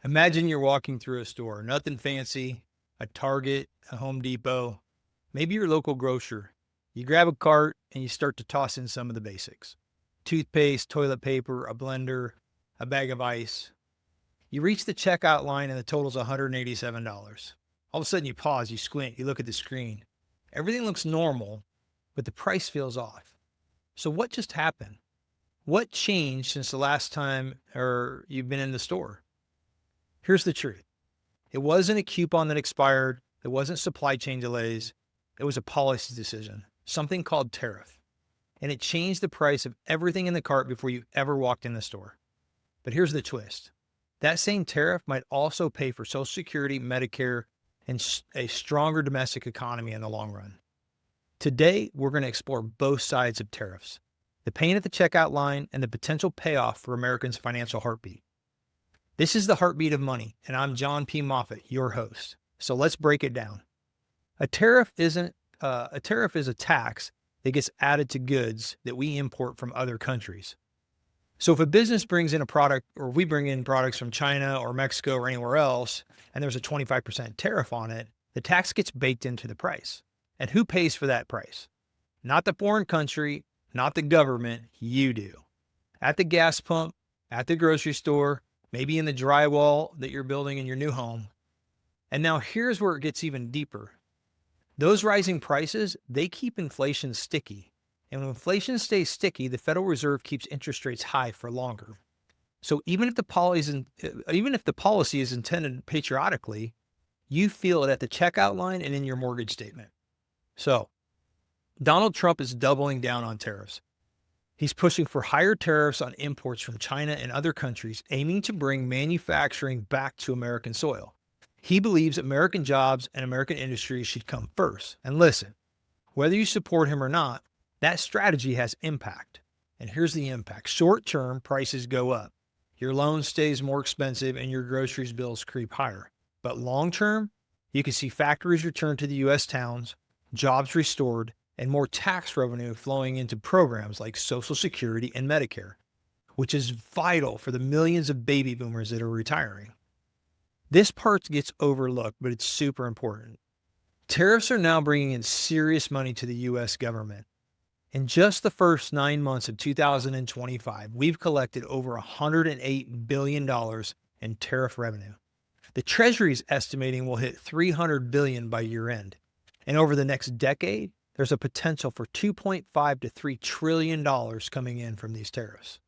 Imagine you're walking through a store, nothing fancy, a Target, a Home Depot, maybe your local grocer. You grab a cart and you start to toss in some of the basics: toothpaste, toilet paper, a blender, a bag of ice. You reach the checkout line and the total's $187. All of a sudden you pause, you squint, you look at the screen. Everything looks normal, but the price feels off. So what just happened? What changed since the last time you've been in the store? Here's the truth. It wasn't a coupon that expired. It wasn't supply chain delays. It was a policy decision, something called tariff. And it changed the price of everything in the cart before you ever walked in the store. But here's the twist. That same tariff might also pay for Social Security, Medicare, and a stronger domestic economy in the long run. Today, we're going to explore both sides of tariffs, the pain at the checkout line and the potential payoff for Americans' financial heartbeat. This is the Heartbeat of Money, and I'm Jon P. Moffitt, your host. So let's break it down. A tariff is a tax that gets added to goods that we import from other countries. So if a business brings in a product, or we bring in products from China or Mexico or anywhere else, and there's a 25% tariff on it, the tax gets baked into the price. And who pays for that price? Not the foreign country, not the government, you do. At the gas pump, at the grocery store, maybe in the drywall that you're building in your new home. And now here's where it gets even deeper. Those rising prices, they keep inflation sticky. And when inflation stays sticky, the Federal Reserve keeps interest rates high for longer. So even if the policy is intended patriotically, you feel it at the checkout line and in your mortgage statement. So Donald Trump is doubling down on tariffs. He's pushing for higher tariffs on imports from China and other countries, aiming to bring manufacturing back to American soil. He believes American jobs and American industries should come first. And listen, whether you support him or not, that strategy has impact. And here's the impact. Short-term, prices go up. Your loan stays more expensive and your groceries bills creep higher. But long-term, you can see factories return to the U.S. towns, jobs restored, and more tax revenue flowing into programs like Social Security and Medicare, which is vital for the millions of baby boomers that are retiring. This part gets overlooked, but it's super important. Tariffs are now bringing in serious money to the U.S. government. In just the first 9 months of 2025, we've collected over $108 billion in tariff revenue. The Treasury is estimating we'll hit $300 billion by year end. And over the next decade, there's a potential for $2.5 to $3 trillion coming in from these tariffs.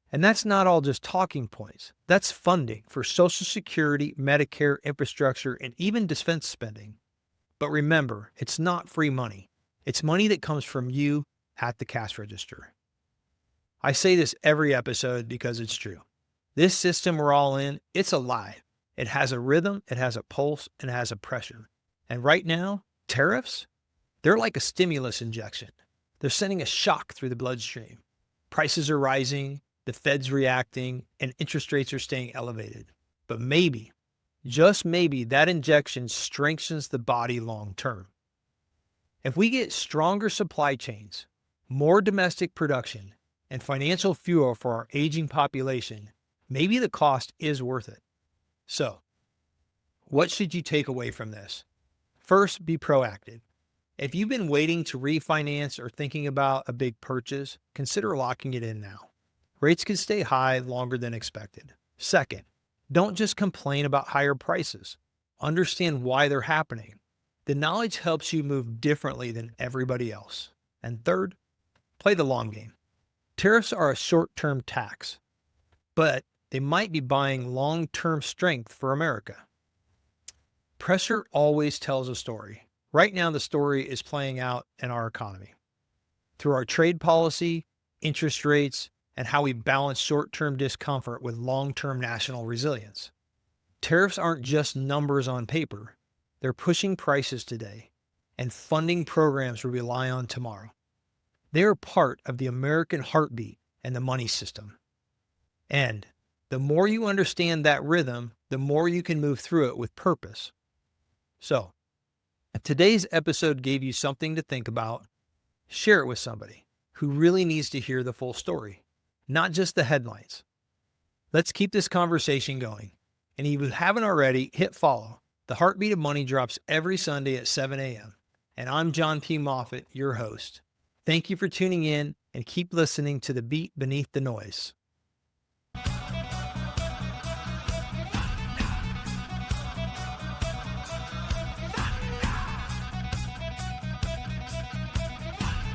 And that's not all just talking points. That's funding for Social Security, Medicare, infrastructure, and even defense spending. But remember, it's not free money. It's money that comes from you at the cash register. I say this every episode because it's true. This system we're all in, it's alive. It has a rhythm, it has a pulse, and it has a pressure. And right now, tariffs? They're like a stimulus injection. They're sending a shock through the bloodstream. Prices are rising, the Fed's reacting, and interest rates are staying elevated. But maybe, just maybe, that injection strengthens the body long term. If we get stronger supply chains, more domestic production, and financial fuel for our aging population, maybe the cost is worth it. So, what should you take away from this? First, be proactive. If you've been waiting to refinance or thinking about a big purchase, consider locking it in now. Rates can stay high longer than expected. Second, don't just complain about higher prices. Understand why they're happening. The knowledge helps you move differently than everybody else. And third, play the long game. Tariffs are a short-term tax, but they might be buying long-term strength for America. Pressure always tells a story. Right now, the story is playing out in our economy. Through our trade policy, interest rates, and how we balance short-term discomfort with long-term national resilience. Tariffs aren't just numbers on paper. They're pushing prices today and funding programs we rely on tomorrow. They are part of the American heartbeat and the money system. And the more you understand that rhythm, the more you can move through it with purpose. So, if today's episode gave you something to think about, share it with somebody who really needs to hear the full story, not just the headlines. Let's keep this conversation going. And if you haven't already, hit follow. The Heartbeat of Money drops every Sunday at 7 a.m. And I'm Jon P. Moffitt, your host. Thank you for tuning in and keep listening to the beat beneath the noise.